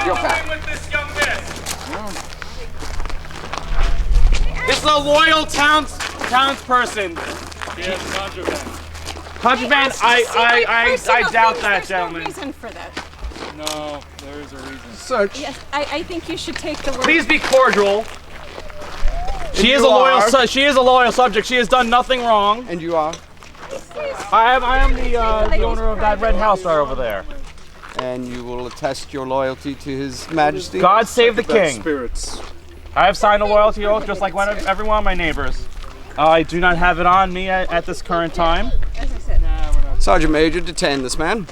off your back. With this young miss. This is a loyal townsperson. Yeah, contraband. Contraband? I doubt that, gentlemen. There's no reason for that. No, there is a reason. Search. Yes, I think you should take the word. Please be cordial. She is a loyal subject. She has done nothing wrong. And you are? I am the owner of that red house right over there. And you will attest your loyalty to His Majesty? God save the king. Spirits. I have signed a loyalty oath just like every one of my neighbors. I do not have it on me at this current time. As I said. Sergeant Major, detain this man.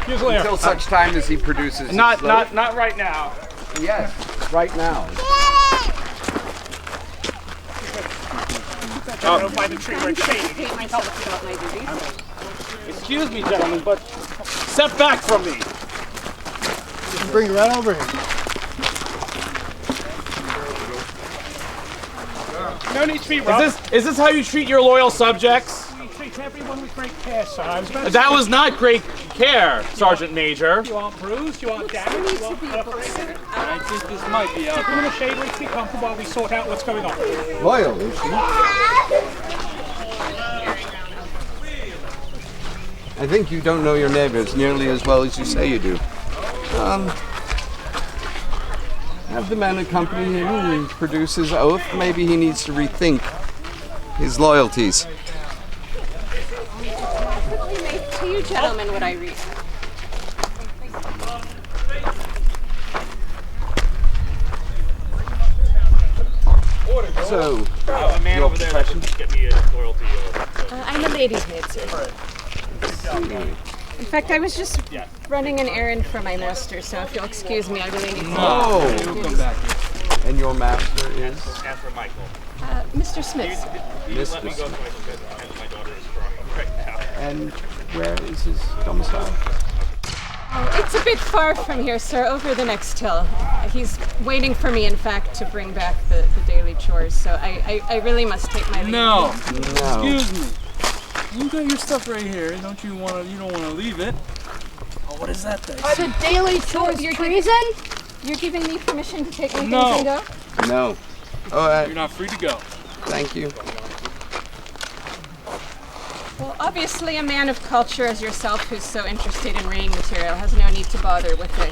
Until such time as he produces Not right now. Yes, right now. By the tree right Hate myself about my duties. Excuse me, gentlemen, but step back from me. Bring it right over here. No need to be rough. Is this how you treat your loyal subjects? We treat everyone with great care, sir. That was not great care, Sergeant Major. You aren't bruised, you aren't damaged, you aren't perforated. I think this might be out. Take them in the shade where you can be comfortable while we sort out what's going on. Loyal, is she? I think you don't know your neighbors nearly as well as you say you do. Have the man accompany him and produce his oath. Maybe he needs to rethink his loyalties. Quickly make to you gentlemen what I read. So, A man over there that can get me a loyalty oath. I'm a lady's maid, sir. In fact, I was just running an errand for my master, so if you'll excuse me, I really need to. We'll come back here. and your master is? Ask for Michael. Mr. Smith. Let me go to my daughter is crying right now. And where is his domicile? It's a bit far from here, sir, over the next hill. He's waiting for me, in fact, to bring back the daily chores, so I really must take my leave. No. No. Excuse me. You got your stuff right here. You don't want to leave it. Oh, what is that thing? Are the daily chores treason? You're giving me permission to take my things and go? No. All right. You're not free to go. Thank you. Well, obviously a man of culture as yourself who's so interested in rain material has no need to bother with a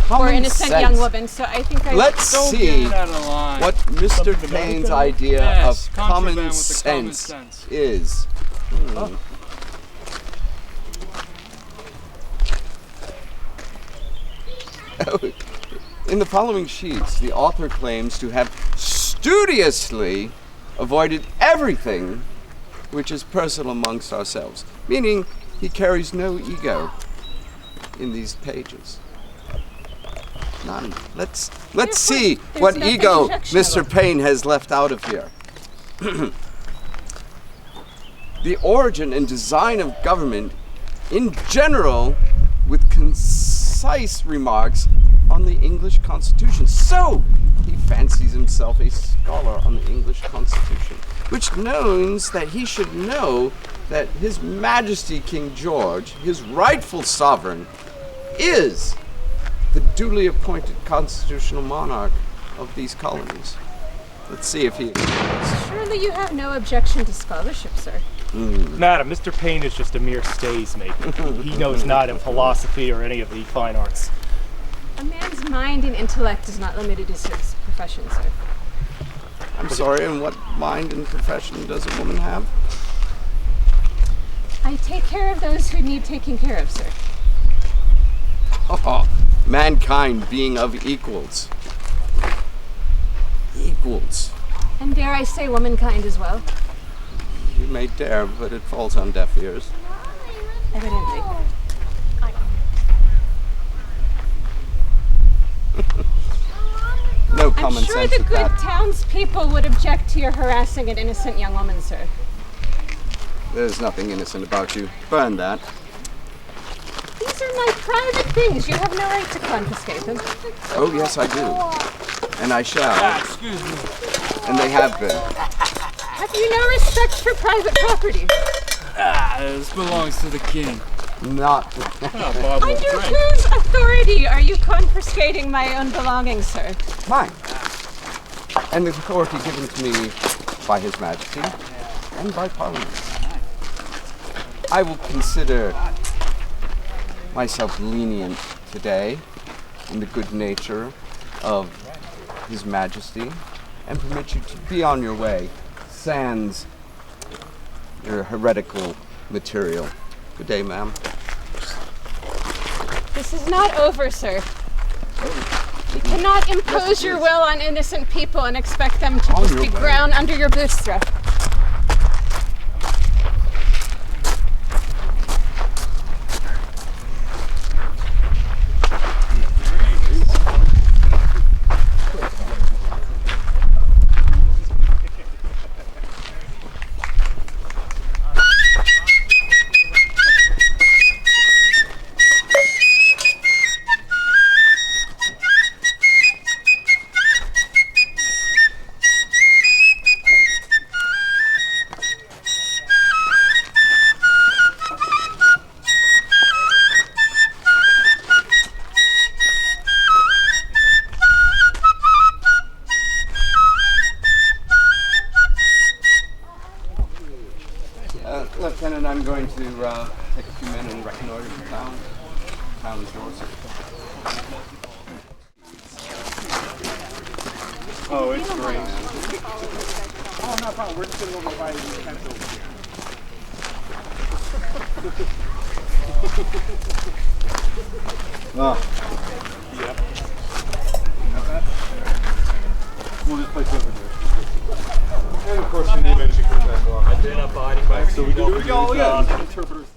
poor innocent young woman, so I think I... Let's Don't see get out of line. what Mr. Payne's idea Yes, of contraband common with the common sense sense. is. In the following sheets, the author claims to have studiously avoided everything which is personal amongst ourselves, meaning he carries no ego in these pages. None. Let's see what nothing ego objectionable. Mr. Payne has left out of here. The origin and design of government in general, with concise remarks on the English Constitution. So, he fancies himself a scholar on the English Constitution, which means that he should know that His Majesty King George, his rightful sovereign, is the duly appointed constitutional monarch of these colonies. Let's see if he agrees. Surely you have no objection to scholarship, sir. Madam, Mr. Payne is just a mere stays maker. He knows not in philosophy or any of the fine arts. A man's mind and intellect is not limited to his profession, sir. I'm sorry, and what mind and profession does a woman have? I take care of those who need taking care of, sir. Oh, mankind being of equals. Equals. And dare I say womankind as well? You may dare, but it falls on deaf ears. Evidently. No I'm common sure sense the with good that. townspeople would object to your harassing an innocent young woman, sir. There's nothing innocent about you. Burn that. These are my private things. You have no right to confiscate them. Oh, yes, I do. And I shall. Excuse me. And they have been. Have you no respect for private property? This belongs to the king. not. Bob Under was right. whose authority are you confiscating my own belongings, sir? Mine. And the authority given to me by His Majesty and by Parliament. I will consider myself lenient today in the good nature of His Majesty and permit you to be on your way, sans your heretical material. Good day, ma'am. This is not over, sir. You cannot impose your will on innocent people and expect them to just be ground under your bootstrap. Lieutenant, I'm going to take a few men and reconnoiter the town. The town is yours. Oh, it's great. Oh, no problem. We're just going to go by the fence over here. Yep. We'll just place it over there. And of course, the name entry comes back along. I've been abiding by So we do it all again. Interpreters.